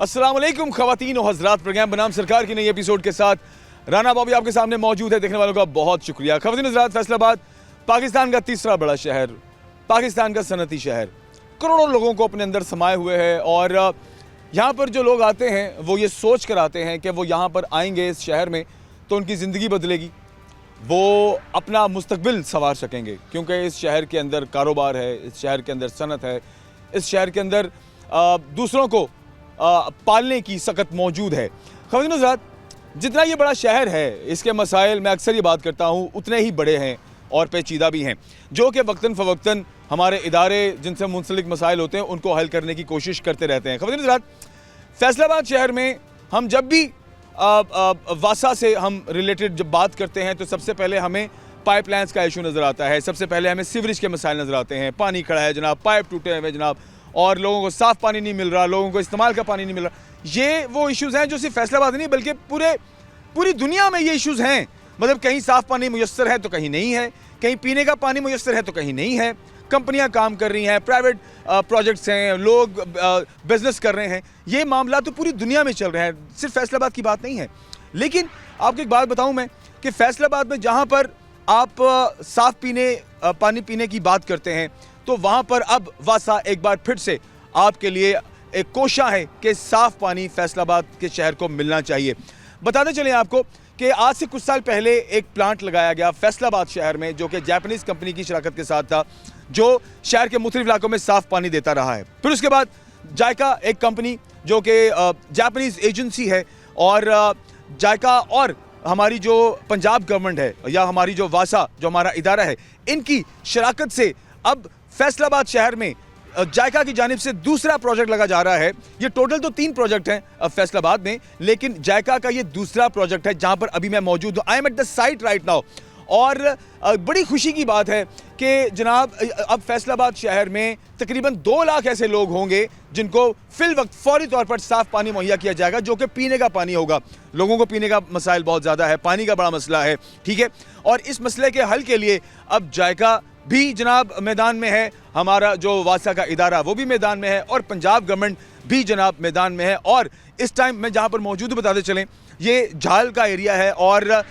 अस्सलाम वालेकुम ख़वातीन और हज़रात, प्रोग्राम बनाम सरकार की नई एपिसोड के साथ राना बॉबी आपके सामने मौजूद है। देखने वालों का बहुत शुक्रिया। ख़वातीन हज़रात, फैसलाबाद पाकिस्तान का तीसरा बड़ा शहर, पाकिस्तान का सनती शहर, करोड़ों लोगों को अपने अंदर समाये हुए है। और यहाँ पर जो लोग आते हैं वो ये सोच कर आते हैं कि वो यहाँ पर आएंगे इस शहर में तो उनकी ज़िंदगी बदलेगी, वो अपना मुस्तकबिल संवार सकेंगे, क्योंकि इस शहर के अंदर कारोबार है, इस शहर के अंदर सनत है, इस शहर के अंदर दूसरों को पालने की सकत मौजूद है। ख़वातीन हज़रात, जितना ये बड़ा शहर है इसके मसाइल, मैं अक्सर ये बात करता हूँ, उतने ही बड़े हैं और पेचीदा भी हैं, जो कि वक्तन फ़वक्तन हमारे इदारे जिनसे मुंसलिक मसाइल होते हैं उनको हल करने की कोशिश करते रहते हैं। ख़वातीन हज़रात, फैसलाबाद शहर में हम जब भी वासा से हम रिलेटेड जब बात करते हैं तो सबसे पहले हमें पाइपलाइंस का इशू नज़र आता है, सबसे पहले हमें सीवरेज के मसाइल नज़र आते हैं। पानी खड़ा है जनाब, पाइप टूटे हुए जनाब, और लोगों को साफ़ पानी नहीं मिल रहा, लोगों को इस्तेमाल का पानी नहीं मिल रहा। ये वो इश्यूज़ हैं जो सिर्फ फैसलाबाद नहीं बल्कि पूरी दुनिया में ये इश्यूज़ हैं। मतलब कहीं साफ़ पानी मुयस्सर है तो कहीं नहीं है, कहीं पीने का पानी मुयस्सर है तो कहीं नहीं है। कंपनियां काम कर रही हैं, प्राइवेट प्रोजेक्ट्स हैं, लोग बिजनेस कर रहे हैं। ये मामला तो पूरी दुनिया में चल रहे हैं, सिर्फ फैसलाबाद की बात नहीं है। लेकिन आपको एक बात बताऊं मैं कि फैसलाबाद में जहां पर आप साफ़ पानी पीने की बात करते हैं तो वहां पर अब वासा एक बार फिर से आपके लिए एक कोशिश है कि साफ़ पानी फैसलाबाद के शहर को मिलना चाहिए। बताते चलें आपको कि आज से कुछ साल पहले एक प्लांट लगाया गया फैसलाबाद शहर में, जो कि जापानीज़ कंपनी की शराकत के साथ था, जो शहर के मुख्तलिफ इलाकों में साफ़ पानी देता रहा है। फिर उसके बाद जायका एक कंपनी जो कि जापानीज़ एजेंसी है, और जायका और हमारी जो पंजाब गवर्नमेंट है या हमारी जो वासा जो हमारा इदारा है, इनकी शराकत से अब फैसलाबाद शहर में जायका की जानिब से दूसरा प्रोजेक्ट लगा जा रहा है। ये टोटल तो 3 प्रोजेक्ट हैं फैसलाबाद में, लेकिन जायका का ये दूसरा प्रोजेक्ट है जहां पर अभी मैं मौजूद हूँ। I am at the site right now. और बड़ी खुशी की बात है कि जनाब अब फैसलाबाद शहर में तकरीबन 2 लाख ऐसे लोग होंगे जिनको फिल वक्त फौरी तौर पर साफ़ पानी मुहैया किया जाएगा, जो कि पीने का पानी होगा। लोगों को पीने का मसाइल बहुत ज़्यादा है, पानी का बड़ा मसला है, ठीक है। और इस मसले के हल के लिए अब जायका भी जनाब मैदान में है, हमारा जो वासा का इदारा वो भी मैदान में है, और पंजाब गवर्नमेंट भी जनाब मैदान में है। और इस टाइम मैं जहाँ पर मौजूद बताते चलें, ये झाल का एरिया है, और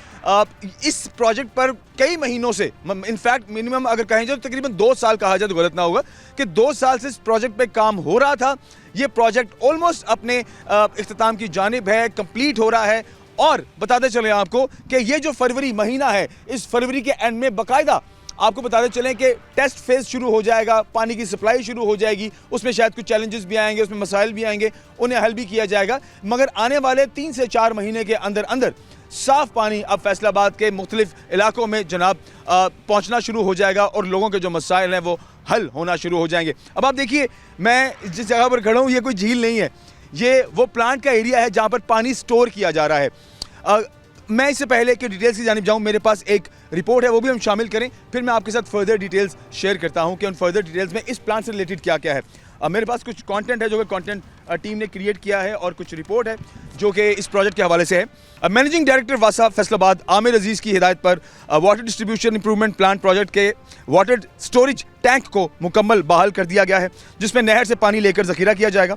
इस प्रोजेक्ट पर कई महीनों से, इनफैक्ट मिनिमम अगर कहें जाए तो तकरीबन 2 साल कहा जाए तो गलत ना होगा, कि 2 साल से इस प्रोजेक्ट पे काम हो रहा था। ये प्रोजेक्ट ऑलमोस्ट अपने इख्तिताम की जानिब है, कंप्लीट हो रहा है। और बताते चलें आपको कि ये जो फरवरी महीना है, इस फरवरी के एंड में बाकायदा आपको बताते चलें कि टेस्ट फेज शुरू हो जाएगा, पानी की सप्लाई शुरू हो जाएगी। उसमें शायद कुछ चैलेंजेस भी आएंगे, उसमें मसाइल भी आएंगे, उन्हें हल भी किया जाएगा। मगर आने वाले 3 से 4 महीने के अंदर अंदर साफ़ पानी अब फैसलाबाद के मुख्तलिफ इलाकों में जनाब पहुँचना शुरू हो जाएगा, और लोगों के जो मसाइल हैं वो हल होना शुरू हो जाएंगे। अब आप देखिए, मैं जिस जगह पर खड़ा हूँ ये कोई झील नहीं है, ये वो प्लांट का एरिया है जहाँ पर पानी स्टोर किया जा रहा है। मैं इससे पहले कि डिटेल्स की जानिब जाऊं, मेरे पास एक रिपोर्ट है, वो भी हम शामिल करें, फिर मैं आपके साथ फर्दर डिटेल्स शेयर करता हूं कि उन फर्दर डिटेल्स में इस प्लान से रिलेटेड क्या क्या है। मेरे पास कुछ कंटेंट है जो कि कंटेंट टीम ने क्रिएट किया है, और कुछ रिपोर्ट है जो कि इस प्रोजेक्ट के हवाले से है। मैनेजिंग डायरेक्टर वासा फैसलाबाद आमिर अजीज़ की हिदायत पर water distribution improvement plant project के वाटर स्टोरेज टैंक को मुकम्मल बहाल कर दिया गया है, जिसमें नहर से पानी लेकर ज़ख़ीरा किया जाएगा,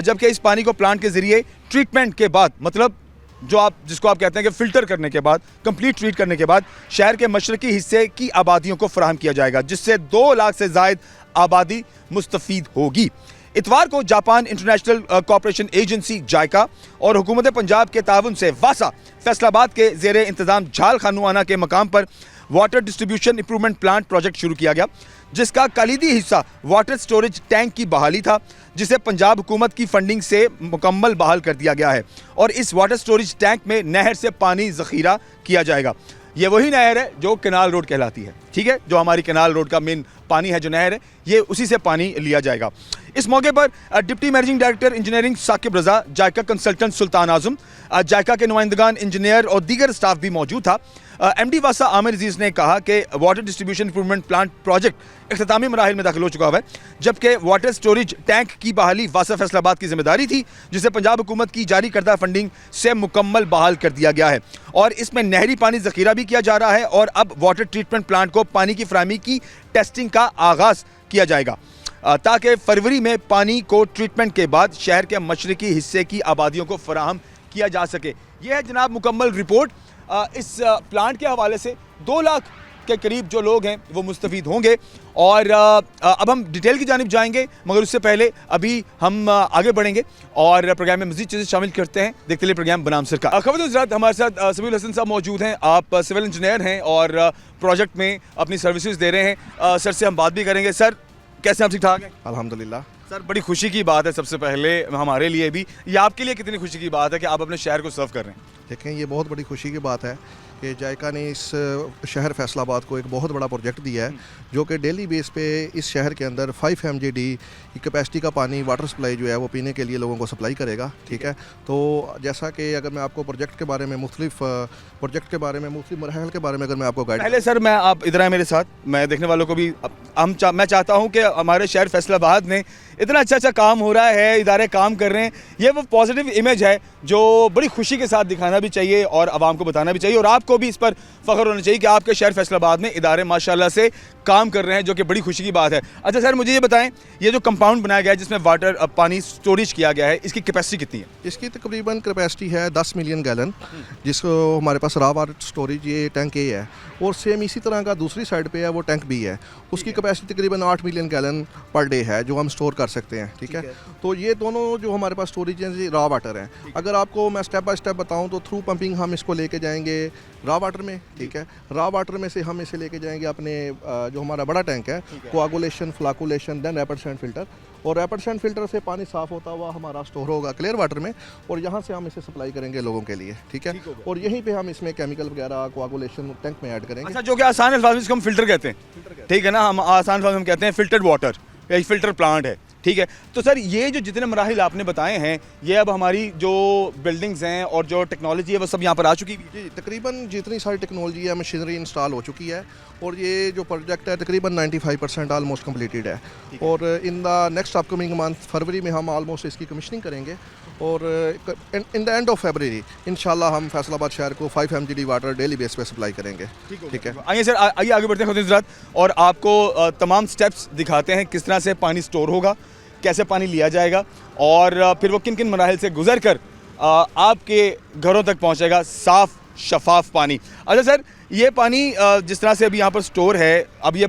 जबकि इस पानी को प्लांट के ज़रिए ट्रीटमेंट के बाद, मतलब जिसको आप कहते हैं कि फ़िल्टर करने के बाद, कंप्लीट ट्रीट करने के बाद शहर के मशरकी हिस्से की आबादियों को फराहम किया जाएगा, जिससे 2 लाख से ज़ायद आबादी मुस्तफ़ीद होगी। इतवार को जापान इंटरनेशनल कॉर्पोरेशन एजेंसी जायका और हुकूमत पंजाब के ताउन से वासा फैसलाबाद के ज़ेरे इंतज़ाम झाल खानुआना के मकाम पर water distribution improvement plant project शुरू किया गया, जिसका कलीदी हिस्सा वाटर स्टोरेज टैंक की बहाली था, जिसे पंजाब हुकूमत की फंडिंग से मुकम्मल बहाल कर दिया गया है। और इस वाटर स्टोरेज टैंक में नहर से पानी ज़ख़ीरा किया जाएगा। ये वही नहर है जो कैनाल रोड कहलाती है, ठीक है, जो हमारी कैनाल रोड का मेन पानी है, जो नहर है, ये उसी से पानी लिया जाएगा। इस मौके पर deputy managing director engineering Saqib Raza, JICA consultant Sultan Azam, JICA के नुमाइंदगान, इंजीनियर और दीगर स्टाफ भी मौजूद था। एमडी वासा आमिर अजीज़ ने कहा कि water distribution improvement plant project इख्तितामी मराहिल में दाखिल हो चुका है, जबकि वाटर स्टोरेज टैंक की बहाली वासा फैसलाबाद की जिम्मेदारी थी, जिसे पंजाब हुकूमत की जारी करदा फंडिंग से मुकम्मल बहाल कर दिया गया है। और इसमें नहरी पानी ज़ख़ीरा भी किया जा रहा है, और अब वाटर ट्रीटमेंट प्लांट को पानी की फराहमी की टेस्टिंग का आगाज़ किया जाएगा। ताकि फरवरी में पानी को ट्रीटमेंट के बाद शहर के मशरकी हिस्से की आबादियों को फराहम किया जा सके। यह है जनाब मुकम्मल रिपोर्ट। इस प्लांट के हवाले से 2 लाख के करीब जो लोग हैं वो मुस्तफ़ीद होंगे और अब हम डिटेल की जानिब जाएंगे, मगर उससे पहले अभी हम आगे बढ़ेंगे और प्रोग्राम में मज़ीद चीज़ें शामिल करते हैं। देखते लिए प्रोग्राम बनाम सरकार। खबरदार हज़रात, हमारे साथ सबील हसन साहब मौजूद हैं। आप सिविल इंजीनियर हैं और प्रोजेक्ट में अपनी सर्विसेज दे रहे हैं। सर से हम बात भी करेंगे। सर कैसे आप? ठीक ठाक हैं अल्हम्दुलिल्लाह। सर, बड़ी खुशी की बात है सबसे पहले हमारे लिए भी, या आपके लिए कितनी खुशी की बात है कि आप अपने शहर को सर्व कर रहे हैं? देखें, ये बहुत बड़ी खुशी की बात है कि जायका ने इस शहर फैसलाबाद को एक बहुत बड़ा प्रोजेक्ट दिया है जो कि डेली बेस पे इस शहर के अंदर 5 MGD की कैपेसिटी का पानी वाटर सप्लाई जो है वो पीने के लिए लोगों को सप्लाई करेगा। ठीक है, तो जैसा कि अगर मैं आपको प्रोजेक्ट के बारे में मुख्तलिफ मराहल के बारे में अगर मैं आपको गाइड पहले सर, मैं आप इधर आए मेरे साथ, मैं देखने वालों को भी मैं चाहता हूँ कि हमारे शहर फैसलाबाद में इतना अच्छा काम हो रहा है, इदारे काम कर रहे हैं, ये वो पॉजिटिव इमेज है जो बड़ी खुशी के साथ दिखाना भी चाहिए और आवाम को बताना भी चाहिए, और आपको भी इस पर फ़ख्र होना चाहिए कि आपके शहर फैसलाबाद में इदारे माशाल्लाह से काम कर रहे हैं, जो कि बड़ी खुशी की बात है। अच्छा सर, मुझे ये बताएं, ये जो कंपाउंड बनाया गया है जिसमें वाटर पानी स्टोरेज किया गया है, इसकी कैपेसिटी कितनी है? इसकी तकरीबन कैपेसिटी है 10 मिलियन गैलन, जिसको हमारे पास रॉ वाटर स्टोरेज ये टैंक ए है, और सेम इसी तरह का दूसरी साइड पे है वो टैंक बी है, उसकी कैपेसिटी तकरीबन 8 मिलियन गैलन पर डे है जो हम स्टोर कर सकते हैं। ठीक है, तो ये दोनों जो हमारे पास स्टोरेज है रॉ वाटर है। अगर आपको मैं स्टेप बाय स्टेप बताऊं तो थ्रू पंपिंग हम इसको लेके जाएंगे रॉ वाटर में। ठीक है, रॉ वाटर में से हम इसे लेके जाएंगे अपने जो हमारा बड़ा टैंक है, coagulation, flocculation, then rapid sand filter, और रैपिड सैंड फिल्टर से पानी साफ़ होता हुआ हमारा स्टोर होगा क्लियर वाटर में, और यहाँ से हम इसे सप्लाई करेंगे लोगों के लिए। ठीक है, और यहीं पे हम इसमें केमिकल वगैरह कोआगुलेशन टैंक में ऐड करेंगे। अच्छा, जो कि आसान अल्फाज में इसको हम फिल्टर कहते हैं, ठीक है ना, हम आसान अल्फाज में कहते हैं फिल्टर्ड वाटर या फिल्टर प्लांट है। ठीक है, तो सर ये जो जितने मराहिल आपने बताए हैं, ये अब हमारी जो बिल्डिंग्स हैं और जो टेक्नोलॉजी है वो सब यहाँ पर आ चुकी है? जी, तकरीबन जितनी सारी टेक्नोलॉजी है, मशीनरी इंस्टॉल हो चुकी है, और ये जो प्रोजेक्ट है तकरीबन 95% ऑलमोस्ट कंप्लीटेड है, और in the next upcoming month फरवरी में हम ऑलमोस्ट इसकी कमीशनिंग करेंगे, और इन द एंड ऑफ फरवरी इंशाल्लाह हम फैसलाबाद शहर को 5 MGD वाटर डेली बेस पे सप्लाई करेंगे। ठीक है, आइए सर, आइए आगे बढ़ते हैं खुद हज़रात, और आपको तमाम स्टेप्स दिखाते हैं किस तरह से पानी स्टोर होगा, कैसे पानी लिया जाएगा, और फिर वो किन किन मराहिल से गुजर कर आपके घरों तक पहुंचेगा साफ़ शफाफ पानी। अच्छा सर, ये पानी जिस तरह से अभी यहाँ पर स्टोर है, अब ये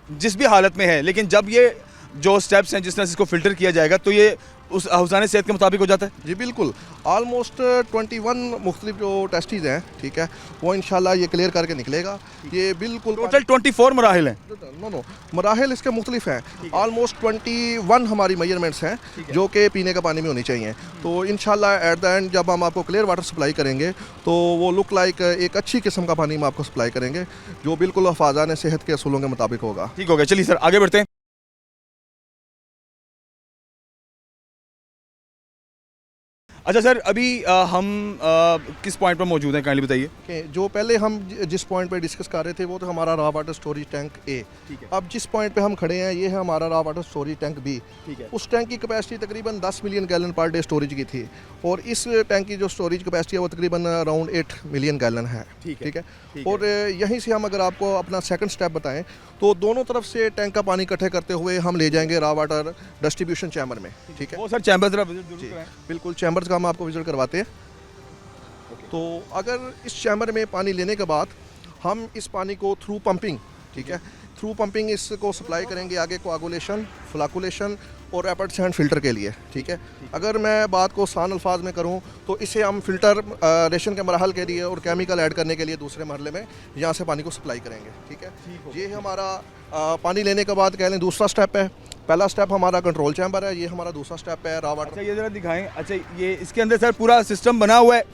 जिस भी हालत में है, लेकिन जब ये जो स्टेप्स हैं जिस तरह से इसको फ़िल्टर किया जाएगा तो ये उस हुसैन सेहत के मुताबिक हो जाता है? जी बिल्कुल, ऑलमोस्ट 21 मुख्तलिफ जो टेस्टीज़ हैं, ठीक है, वो इंशाल्लाह ये क्लियर करके निकलेगा। ये बिल्कुल टोटल 24 मराहिल हैं? नो, मराहिल इसके मुख्तलिफ हैं। ऑलमोस्ट 21 हमारी मेजरमेंट्स हैं जो कि पीने का पानी में होनी चाहिए। तो इंशाल्लाह एट द एंड जब हम आपको क्लियर वाटर सप्लाई करेंगे तो वो लुक लाइक एक अच्छी किस्म का पानी हम आपको सप्लाई करेंगे जो बिल्कुल हिफाज़त सेहत के असूलों के मुताबिक होगा। ठीक हो गया, चलिए सर आगे बढ़ते हैं। अच्छा सर, अभी हम किस पॉइंट पर मौजूद हैं, काइंडली बताइए। कि जो पहले हम जिस पॉइंट पे डिस्कस कर रहे थे वो तो हमारा रॉ वाटर स्टोरेज टैंक ए। अब जिस पॉइंट पे हम खड़े हैं ये है हमारा raw water storage tank B. उस टैंक की कैपेसिटी तकरीबन 10 million gallon per day storage की थी, और इस टैंक की जो स्टोरेज कैपेसिटी है वो तकरीबन अराउंड 8 मिलियन गैलन है। ठीक है, और यहीं से हम अगर आपको अपना सेकंड स्टेप बताएं तो दोनों तरफ से टैंक का पानी इकट्ठे करते हुए हम ले जाएंगे रॉ वाटर डिस्ट्रीब्यूशन चैम्बर में। ठीक है, वो सर चैम्बर जरा विजिट जी बिल्कुल, चैम्बर्स का हम आपको विजिट करवाते हैं। तो अगर इस चैम्बर में पानी लेने के बाद हम इस पानी को थ्रू पंपिंग, ठीक है, थ्रू पंपिंग इसको सप्लाई करेंगे आगे कोआगुलेशन, फ्लाकुलेशन और रैपिड सैंड फिल्टर के लिए। ठीक है, अगर मैं बात को आसान अल्फाज में करूं तो इसे हम फिल्टर रेशन के मरहल के लिए और केमिकल ऐड करने के लिए दूसरे मरहले में यहाँ से पानी को सप्लाई करेंगे। ठीक है, ये हमारा पानी लेने के बाद कह लें दूसरा स्टेप है। पहला स्टेप हमारा कंट्रोल चैम्बर है, ये हमारा दूसरा स्टेप है रॉ वाटर। अच्छा, ये ज़रा दिखाएं। अच्छा, ये इसके अंदर सर पूरा सिस्टम बना हुआ है,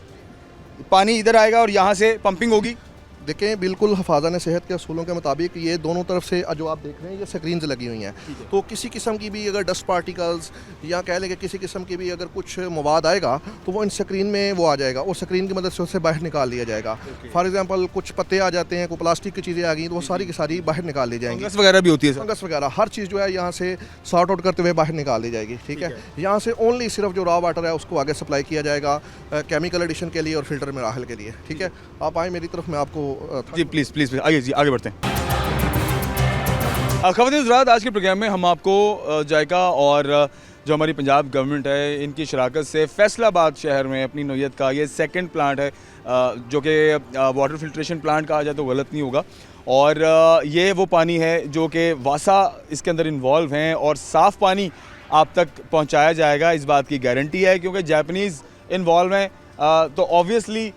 पानी इधर आएगा और यहाँ से पंपिंग होगी। देखें, बिल्कुल हिफाज़त सेहत के असूलों के मुताबिक ये दोनों तरफ से जो आप देख रहे हैं ये स्क्रीन्स लगी हुई हैं, तो किसी किस्म की भी अगर डस्ट पार्टिकल्स या कह लें कि किसी किस्म की भी अगर कुछ मवाद आएगा तो वो इन स्क्रीन में वो आ जाएगा, और स्क्रीन की मदद से उसे बाहर निकाल लिया जाएगा। फॉर एग्जांपल कुछ पत्ते आ जाते हैं, कोई प्लास्टिक की चीज़ें आ गई तो वो सारी की सारी बाहर निकाल ली जाएंगी। फंगस वगैरह भी होती है, फंगस वगैरह हर चीज़ जो है यहाँ से सॉर्ट आउट करते हुए बाहर निकाल दी जाएगी। ठीक है, यहाँ से ओनली सिर्फ जो रॉ वाटर है उसको आगे सप्लाई किया जाएगा केमिकल एडिशन के लिए और फिल्टर में राहल के लिए। ठीक है, आप आए मेरी तरफ, मैं आपको जी प्लीज़ प्लीज़ आइए जी आगे बढ़ते हैं। ख़वातीन हज़रात, आज के प्रोग्राम में हम आपको जायका और जो हमारी पंजाब गवर्नमेंट है इनकी शराकत से फैसलाबाद शहर में अपनी नौयत का ये सेकंड प्लांट है, जो कि वाटर फिल्ट्रेशन प्लांट कहा जाए तो गलत नहीं होगा। और ये वो पानी है जो कि वासा इसके अंदर इन्वॉल्व हैं और साफ़ पानी आप तक पहुंचाया जाएगा, इस बात की गारंटी है क्योंकि जापानीज़ इन्वॉल्व हैं। तो ऑब्वियसली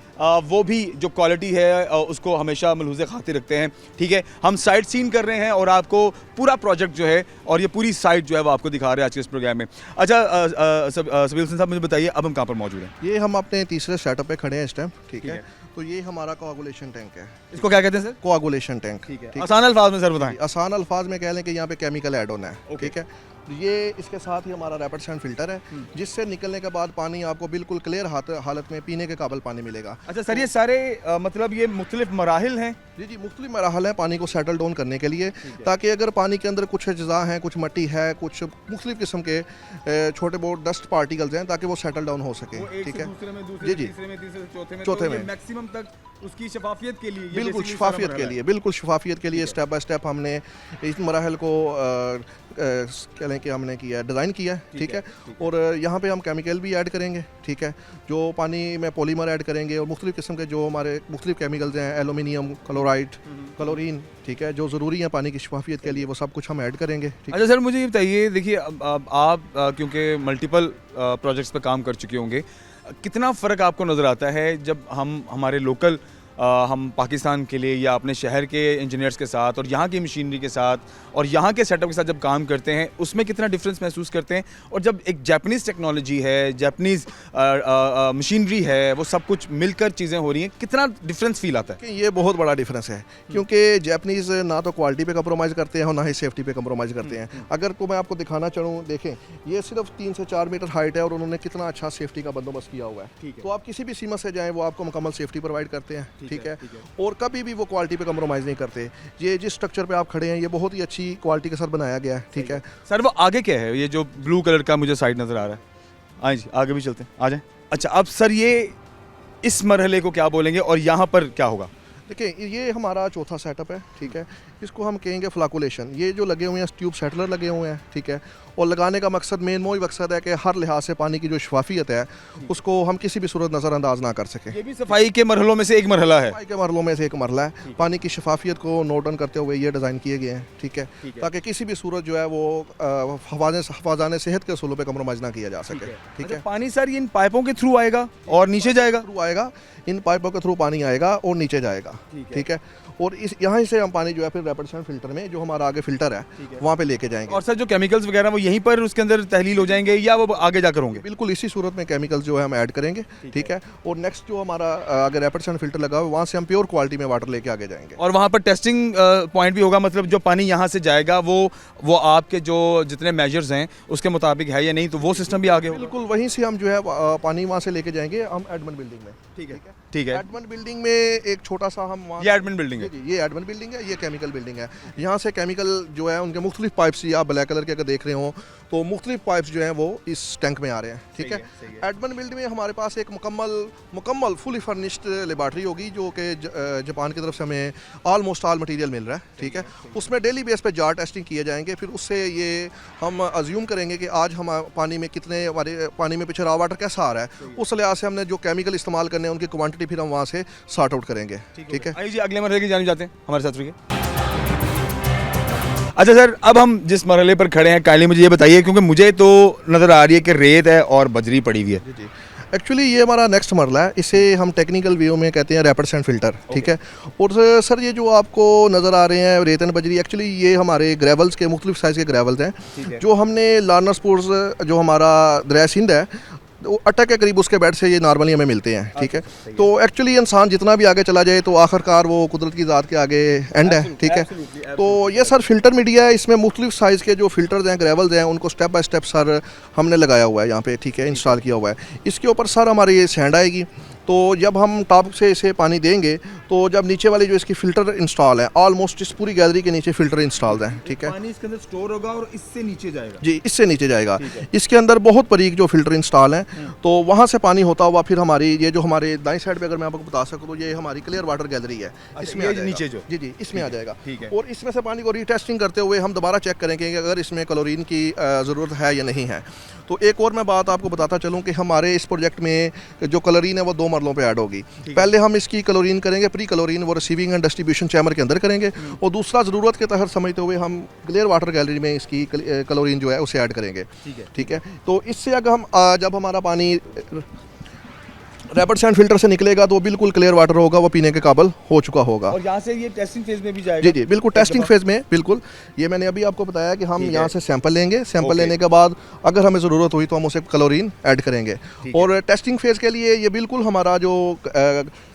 वो भी जो क्वालिटी है उसको हमेशा मलहूज़े खातिर रखते हैं। ठीक है, हम साइट सीन कर रहे हैं और आपको पूरा प्रोजेक्ट जो है और ये पूरी साइट जो है वो आपको दिखा रहे हैं आज के इस प्रोग्राम में। अच्छा सबील हुसैन साहब, मुझे बताइए अब हम कहाँ पर मौजूद हैं? ये हम अपने तीसरे सेटअप पे खड़े हैं इस टाइम। ठीक है, तो ये हमारा कोआगुलेशन टैंक है। इसको क्या कहते हैं सर? Coagulation tank. ठीक है, आसान अल्फाज में सर बताएं। आसान अल्फाज में कह लें कि यहाँ पे केमिकल ऐड होना है। ठीक है, ये इसके साथ ही हमारा रैपिड सैंड फिल्टर है जिससे निकलने के बाद पानी आपको बिल्कुल क्लियर हालत में पीने के काबिल पानी मिलेगा। अच्छा सर, ये सारे मतलब ये मुख्तलिफ मराहिल हैं? जी जी, मुख्तलिफ मराहल है पानी को सेटल डाउन करने के लिए, ताकि अगर पानी के अंदर कुछ अज्जा हैं, कुछ मट्टी है, कुछ मुख्तलिफ किस्म के छोटे बहुत डस्ट पार्टिकल्स हैं, ताकि वो सेटल डाउन हो सके। ठीक है जी जी, चौथे में मैक्सिमम तक उसकी शफाफियत के लिए बिल्कुल शफाफियत के लिए, बिल्कुल शफाफियत के लिए स्टेप बाय स्टेप हमने इस मराहल को कह लें कि हमने किया, डिज़ाइन किया। ठीक है, और यहाँ पे हम केमिकल भी ऐड करेंगे। ठीक है, जो पानी में पॉलीमर ऐड करेंगे और मुख्तलिफ किस्म के जो हमारे मुख्तलिफ केमिकल्स हैं, एलुमिनियम, क्लोराइड, क्लोरीन, ठीक है, जो ज़रूरी है पानी की शफाफियत के लिए, वो सब कुछ हम ऐड करेंगे। अच्छा सर, मुझे ये बताइए, देखिए आप क्योंकि मल्टीपल प्रोजेक्ट्स पर काम कर चुके होंगे, कितना फ़र्क आपको नज़र आता है जब हम हमारे लोकल हम पाकिस्तान के लिए या अपने शहर के इंजीनियर्स के साथ और यहाँ की मशीनरी के साथ और यहाँ के सेटअप के साथ जब काम करते हैं, उसमें कितना डिफरेंस महसूस करते हैं? और जब एक जापानीज़ टेक्नोलॉजी है, जापानीज़ मशीनरी है, वो सब कुछ मिलकर चीज़ें हो रही हैं, कितना डिफरेंस फील आता है? कि ये बहुत बड़ा डिफरेंस है, क्योंकि जापानीज़ ना तो क्वालिटी पे कंप्रोमाइज़ करते हैं और ना ही सेफ्टी पे कंप्रोमाइज़ करते हैं। अगर तो मैं आपको दिखाना चाहूँ, देखें, ये सिर्फ 3 से 4 मीटर हाइट है और उन्होंने कितना अच्छा सेफ्टी का बंदोबस्त किया हुआ है। तो आप किसी भी सीमा से जाएँ, वो आपको मुकम्मल सेफ्टी प्रोवाइड करते हैं। ठीक है, और कभी भी वो क्वालिटी पे कंप्रोमाइज़ नहीं करते। ये जिस स्ट्रक्चर पे आप खड़े हैं, ये बहुत ही अच्छी क्वालिटी के साथ बनाया गया है। ठीक है सर, वो आगे क्या है? ये जो ब्लू कलर का मुझे साइड नज़र आ रहा है, आइए जी आगे भी चलते हैं, आ जाएं। अच्छा, अब सर ये इस मरहले को क्या बोलेंगे और यहाँ पर क्या होगा? देखिए, ये हमारा चौथा सेटअप है। ठीक है, इसको हम कहेंगे फ्लाकुलेशन। ये जो लगे हुए हैं ट्यूब सेटलर लगे हुए हैं। ठीक है, और लगाने का मकसद वही मकसद है कि हर लिहाज से पानी की जो शफाफियत है उसको हम किसी भी सूरत नज़रअंदाज ना कर सकें। ये भी सफाई के मरहलों में से एक मरहला है। सफाई के मरहलों में से एक मरहला है। पानी की शफाफियत को नोट डाउन करते हुए ये डिज़ाइन किए गए हैं। ठीक है, ताकि किसी भी सूरत जो है वो हफाजान सेहत के असूलों पर कंप्रोमाइज़ ना किया जा सके। ठीक है, पानी सर ये इन पाइपों के थ्रू आएगा और नीचे जाएगा? थ्रू आएगा, इन पाइपों के थ्रू पानी आएगा और नीचे जाएगा। ठीक है, और इस यहाँ से हम पानी जो है फिर रैपिड सैंड फिल्टर में, जो हमारा आगे फिल्टर है, वहाँ पे लेके जाएंगे। और सर जो केमिकल्स वगैरह वो यहीं पर उसके अंदर तहलील हो जाएंगे या वो आगे जाकर होंगे? बिल्कुल इसी सूरत में केमिकल्स जो है हम ऐड करेंगे। ठीक है, और नेक्स्ट जो हमारा आगे रैपिड सैंड फिल्टर लगा हुआ है, वहाँ से हम प्योर क्वालिटी में वाटर लेके आगे जाएंगे। और वहाँ पर टेस्टिंग पॉइंट भी होगा, मतलब जो पानी यहाँ से जाएगा वो आपके जो जितने मेजर्स हैं उसके मुताबिक है या नहीं, तो वो सिस्टम भी आगे होगा? बिल्कुल, वहीं से हम जो है पानी वहाँ से लेके जाएंगे हम एडमिन बिल्डिंग में। ठीक है, ठीक है, एडमिन बिल्डिंग में एक छोटा सा हम ये एडमिन बिल्डिंग है? ये एडमिन बिल्डिंग है, ये केमिकल बिल्डिंग है। यहाँ से केमिकल जो है उनके मुख्तलिफ पाइप्स, आप ब्लैक कलर के अगर देख रहे हो तो मुख्तलिफ पाइप्स जो हैं वो इस टैंक में आ रहे हैं। ठीक है, एडमिन बिल्डिंग में हमारे पास एक मुकम्मल फुली फर्निश्ड लेबॉर्ट्री होगी, जो कि जापान की तरफ से हमें ऑलमोस्ट ऑल मटीरियल मिल रहा है। ठीक है, उसमें डेली बेस पे जार टेस्टिंग किए जाएंगे। फिर उससे ये हम अज्यूम करेंगे कि आज हम पानी में कितने, हमारे पानी में पीछे रॉ वाटर कैसा आ रहा है, उस लिहाज से हमने जो केमिकल इस्तेमाल करने हैं उनकी क्वांटिटी फिर हम वहाँ से सॉर्ट आउट करेंगे। ठीक है, आइए जी अगले मरहले की जानिब जाते हैं, हमारे साथ रहिए। अच्छा सर, अब हम जिस मरहले पर खड़े हैं, काइंडली मुझे ये बताइए, क्योंकि मुझे तो नज़र आ रही है कि रेत है और बजरी पड़ी हुई है। जी, एक्चुअली ये हमारा नेक्स्ट मरला है, इसे हम टेक्निकल व्यू में कहते हैं रैपिड सैंड फिल्टर। ठीक है, और सर ये जो आपको नज़र आ रहे हैं रेतन बजरी, एक्चुअली ये हमारे ग्रेवल्स के मुख्तलिफ साइज़ के ग्रेवल्स हैं, जो हमने लार्नर स्पोर्ट्स जो हमारा दरिया सिंध है वो अट्टा के करीब उसके बेड से ये नॉर्मली हमें मिलते हैं। ठीक है, तो एक्चुअली इंसान जितना भी आगे चला जाए तो आखिरकार वो कुदरत की ज़ात के आगे एंड है। ठीक है, तो ये सर फिल्टर मीडिया है, इसमें मुख्तलिफ साइज़ के जो फिल्टर्स हैं, ग्रेवल्स हैं, उनको स्टेप बाय स्टेप सर हमने लगाया हुआ है यहाँ पे। ठीक है, इंस्टॉल किया हुआ है। इसके ऊपर सर हमारी ये सैंड आएगी, तो जब हम टॉप से इसे पानी देंगे तो जब नीचे वाली जो इसकी फ़िल्टर इंस्टॉल है, ऑलमोस्ट इस पूरी गैलरी के नीचे फ़िल्टर इंस्टॉल हैं। ठीक है, पानी इसके अंदर स्टोर होगा और इससे नीचे जाएगा? जी, इससे नीचे जाएगा। इसके अंदर बहुत बारीक जो फ़िल्टर इंस्टॉल हैं, तो वहाँ से पानी होता हुआ फिर हमारी ये जो हमारे दाईं साइड पे अगर मैं आपको बता सकूँ तो ये हमारी क्लियर वाटर गैलरी है, इसमें आ जाएगा। नीचे जो जी इसमें आ जाएगा। ठीक है। और इसमें से पानी को रीटेस्टिंग करते हुए हम दोबारा चेक करेंगे कि अगर इसमें क्लोरीन की ज़रूरत है या नहीं है। तो एक और मैं बात आपको बताता चलूँ कि हमारे इस प्रोजेक्ट में जो क्लोरीन है वो 2 मरलों पे ऐड होगी। पहले हम इसकी क्लोरीन करेंगे, प्री क्लोरीन वो रिसीविंग एंड डिस्ट्रीब्यूशन चैम्बर के अंदर करेंगे, और दूसरा ज़रूरत के तहत समझते हुए हम क्लियर वाटर गैलरी में इसकी क्लोरीन जो है उसे ऐड करेंगे। ठीक है। तो इससे अगर हम जब हमारा पानी रैपिड सैंड फिल्टर से निकलेगा तो बिल्कुल क्लियर वाटर होगा, वो पीने के काबिल हो चुका होगा। और यहाँ से ये टेस्टिंग फेज में भी जाएगा। जी बिल्कुल टेस्टिंग फेज में, बिल्कुल। ये मैंने अभी आपको बताया कि हम यहाँ से सैंपल लेंगे, सैंपल लेने के बाद अगर हमें ज़रूरत हुई तो हम उसे क्लोरीन ऐड करेंगे। और टेस्टिंग फेज के लिए ये बिल्कुल हमारा जो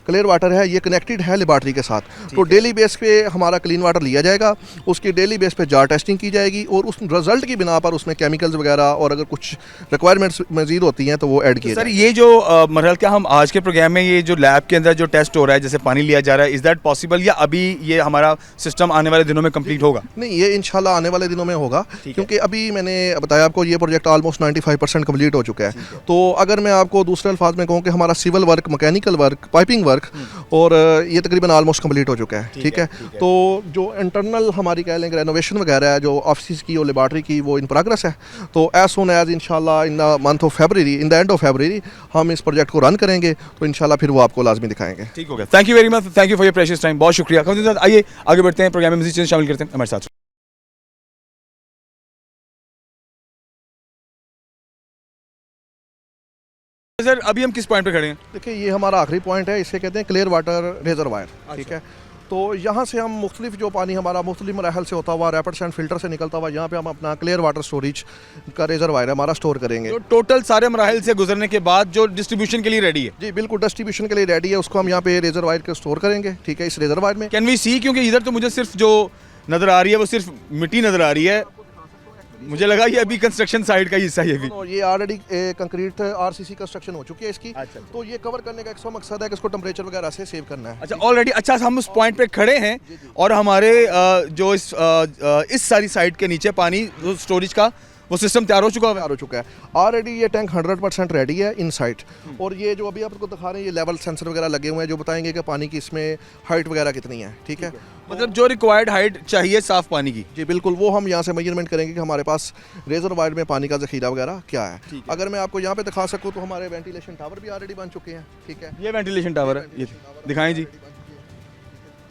क्लियर वाटर है ये कनेक्टेड है लेबॉर्ट्री के साथ। तो डेली बेस पे हमारा क्लीन वाटर लिया जाएगा, उसकी डेली बेस पे जार टेस्टिंग की जाएगी, और उस रिजल्ट की बिना पर उसमें केमिकल्स वगैरह और अगर कुछ रिक्वायरमेंट्स मजीद होती हैं तो वो ऐड किए सर ये जो मरहल क्या हम आज के प्रोग्राम में ये जो लैब के अंदर जो टेस्ट हो रहा है, जैसे पानी लिया जा रहा है, इज दैट पॉसिबल, या अभी ये हमारा सिस्टम आने वाले दिनों में कंप्लीट होगा? नहीं, ये इंशाल्लाह आने वाले दिनों में होगा, क्योंकि अभी मैंने बताया आपको ये प्रोजेक्ट ऑलमोस्ट 95% कंप्लीट हो चुका है। तो अगर मैं आपको दूसरे अल्फाज में कहूँ कि हमारा civil work, mechanical work, piping work और ये तकरीबन ऑलमोस्ट कंप्लीट हो चुका है। ठीक है। तो जो इंटरनल हमारी कह लेंगे रेनोवेशन वगैरह है जो ऑफिस की और लेबॉर्ट्री की, वो इन प्रोग्रेस है। तो एज सुन एज इंशाल्लाह in the month of February, in the end of फरवरी हम इस प्रोजेक्ट को रन करेंगे, तो इंशाल्लाह फिर वो आपको लाजमी दिखाएंगे। ठीक हो गया। Thank you very much, thank you for your precious time. बहुत शुक्रिया। आइए आगे बढ़ते हैं, प्रोग्राम में मज़ीद चीज़ें शामिल करते हैं हमारे साथ। सर अभी हम किस पॉइंट पे खड़े हैं? देखिए ये हमारा आखिरी पॉइंट है, इसे कहते हैं क्लियर वाटर रिजर्वायर। ठीक है। तो यहाँ से हम मुख्तलिफ जो पानी हमारा मुख्तलिफ मराहल से होता हुआ रैपिड सैंड फिल्टर से निकलता हुआ यहाँ पे हम अपना क्लियर वाटर स्टोरेज का रिजर्वायर हमारा स्टोर करेंगे। तो टोटल सारे मराहल से गुजरने के बाद जो डिस्ट्रीब्यूशन के लिए रेडी है? जी बिल्कुल डिस्ट्रीब्यूशन के लिए रेडी है, उसको हम यहाँ पे रिजर्वायर के स्टोर करेंगे। ठीक है। इस रिजर्वायर में कैन वी सी, क्योंकि इधर तो मुझे सिर्फ जो नज़र आ रही है वो सिर्फ मिट्टी नज़र आ रही है, मुझे लगा ये अभी कंस्ट्रक्शन साइट का हिस्सा है। ये ऑलरेडी कंक्रीट आरसीसी कंस्ट्रक्शन हो चुकी है इसकी। अच्छा। तो ये कवर करने का एक मकसद है कि इसको टेम्परेचर वगैरह से सेव करना है। अच्छा ऑलरेडी। अच्छा हम उस पॉइंट पे खड़े हैं और हमारे जो इस सारी साइट के नीचे पानी स्टोरेज का वो सिस्टम तैयार हो चुका है ऑलरेडी। ये टैंक 100% रेडी है इन साइट। और ये जो अभी आपको दिखा रहे हैं ये लेवल सेंसर वगैरह लगे हुए हैं जो बताएंगे कि पानी की इसमें हाइट वगैरह कितनी है। ठीक है। मतलब जो रिक्वायर्ड हाइट चाहिए साफ पानी की। जी बिल्कुल, वो हम यहाँ से मेजरमेंट करेंगे कि हमारे पास रिजर्वायर में पानी का जखीरा वगैरह क्या है। अगर मैं आपको यहाँ पे दिखा सकूँ तो हमारे वेंटिलेशन टावर भी ऑलरेडी बन चुके हैं। ठीक है। ये वेंटिलेशन टावर है, ये दिखाएं जी।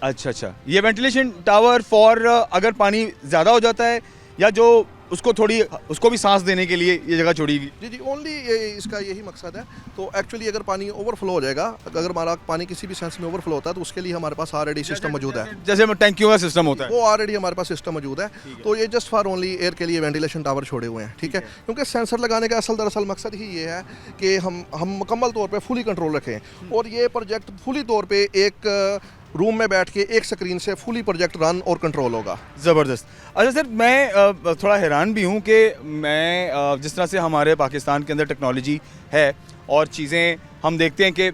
अच्छा, ये वेंटिलेशन टावर फॉर अगर पानी ज़्यादा हो जाता है या जो उसको भी सांस देने के लिए ये जगह छोड़ी गई। जी ओनली इसका यही मकसद है। तो एक्चुअली अगर पानी ओवरफ्लो हो जाएगा, अगर हमारा पानी किसी भी सेंस में ओवरफ्लो होता है तो उसके लिए हमारे पास ऑलरेडी सिस्टम मौजूद है। जैसे टैंकियों का सिस्टम होता है वो ऑलरेडी हमारे पास सिस्टम मौजूद है। तो ये जस्ट फॉर ओनली एयर के लिए वेंटिलेशन टावर छोड़े हुए हैं। ठीक है। क्योंकि सेंसर लगाने का दरअसल मकसद ही ये है कि हम मुकम्मल तौर पर फुली कंट्रोल रखें, और ये प्रोजेक्ट फुली तौर पर एक रूम में बैठ के एक स्क्रीन से फुली प्रोजेक्ट रन और कंट्रोल होगा। ज़बरदस्त। अच्छा सर मैं थोड़ा हैरान भी हूँ कि मैं जिस तरह से हमारे पाकिस्तान के अंदर टेक्नोलॉजी है और चीज़ें हम देखते हैं कि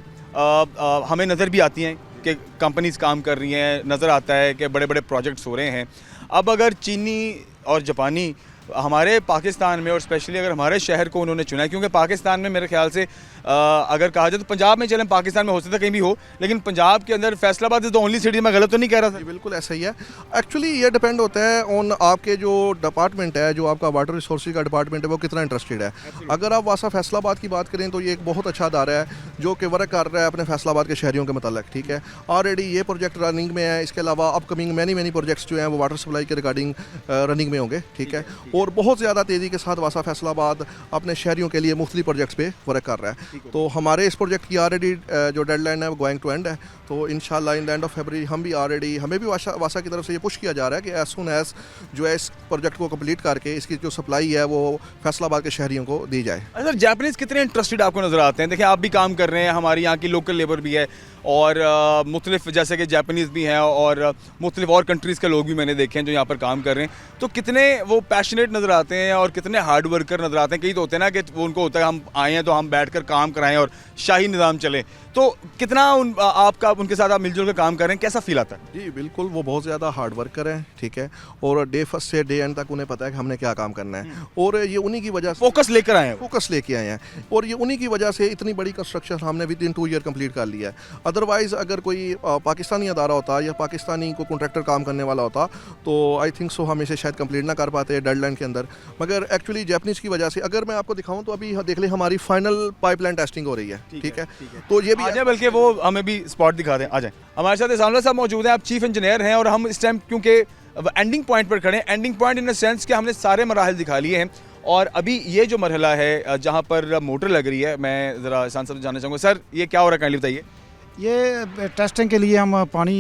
हमें नज़र भी आती हैं कि कंपनीज काम कर रही हैं, नज़र आता है कि बड़े बड़े प्रोजेक्ट्स हो रहे हैं। अब अगर चीनी और जापानी हमारे पाकिस्तान में, और स्पेशली अगर हमारे शहर को उन्होंने चुना है, क्योंकि पाकिस्तान में मेरे ख्याल से अगर कहा जाए तो पंजाब में चलें, पाकिस्तान में हो सकता है कहीं भी हो, लेकिन पंजाब के अंदर Faisalabad is the only city. मैं गलत तो नहीं कह रहा था? बिल्कुल ऐसा ही है। एक्चुअली ये डिपेंड होता है ऑन आपके जो डिपार्टमेंट है, जो आपका वाटर रिसोर्सेज का डिपार्टमेंट है, वो कितना इंटरेस्टेड है। अगर आप वासा फैसलाबाद की बात करें तो ये एक बहुत अच्छा अदारा है जो कि वर्क कर रहा है अपने फैसलाबाद के शहरियों के मतलब। ठीक है। ऑलरेडी ये प्रोजेक्ट रनिंग में है। इसके अलावा अपकमिंग मैनी प्रोजेक्ट्स जो हैं वो वाटर सप्लाई के रिगार्डिंग रनिंग में होंगे। ठीक है। और बहुत ज़्यादा तेज़ी के साथ वासा फैसलाबाद अपने शहरियों के लिए मुख्तलिफ प्रोजेक्ट्स पे वर्क कर रहा है। तो हमारे इस प्रोजेक्ट की ऑलरेडी जो डेडलाइन है वो गोइंग टू एंड है। तो इंशाल्लाह इन द एंड ऑफ फरवरी हम भी ऑलरेडी, हमें भी वासा की तरफ से ये पुश किया जा रहा है कि एज सुन एज जो है इस प्रोजेक्ट को कंप्लीट करके इसकी जो सप्लाई है वो फैसलाबाद के शहरियों को दी जाए। सर जापानीज़ कितने इंटरेस्टेड आपको नज़र आते हैं? देखिए आप भी काम कर रहे हैं, हमारी यहाँ की लोकल लेबर भी है और मुख्तलिफ जैसे कि जापानीज़ भी हैं और मुख्तलिफ और कंट्रीज़ के लोग भी मैंने देखे हैं जो यहाँ पर काम कर रहे हैं। तो कितने वो पैशनेट डेस्परेट नज़र आते हैं और कितने हार्ड वर्कर नज़र आते हैं। कई तो होते हैं ना कि वो उनको होता है हम आए हैं तो हम बैठकर काम कराएं और शाही निज़ाम चले। तो कितना आपका उनके साथ आप मिलजुल कर काम कर रहे हैं, कैसा फील आता है? जी बिल्कुल, वो बहुत ज़्यादा हार्ड वर्कर हैं, ठीक है, और डे फर्स्ट से डे एंड तक उन्हें पता है कि हमने क्या काम करना है, और ये उन्हीं की वजह से फोकस लेकर आए हैं वो। फोकस लेके आए हैं, और ये उन्हीं की वजह से इतनी बड़ी कंस्ट्रक्शन हमने विद इन 2 ईयर कंप्लीट कर लिया है। अदरवाइज़ अगर कोई पाकिस्तानी अदारा होता या पाकिस्तानी को कॉन्ट्रैक्टर काम करने वाला होता तो आई थिंक सो हम इसे शायद कंप्लीट ना कर पाते डेडलाइन के अंदर। मगर एक्चुअली जैपनीज़ की वजह से, अगर मैं आपको दिखाऊँ तो अभी देख लें हमारी फाइनल पाइपलाइन टेस्टिंग हो रही है, ठीक है, तो ये भी आ जाए, बल्कि वो हमें भी स्पॉट दिखा दें। आ जाए, हमारे साथ सामला साहब मौजूद हैं, आप चीफ इंजीनियर हैं और हम इस टाइम क्योंकि एंडिंग पॉइंट पर खड़े हैं। Ending point in the sense कि हमने सारे मराहल दिखा लिए हैं और अभी ये जो मरहला है जहाँ पर मोटर लग रही है, मैं ज़रा एहसान साहब से जानना चाहूँगा, सर ये क्या हो रहा है, काइंडली बताइए। ये टेस्टिंग के लिए हम पानी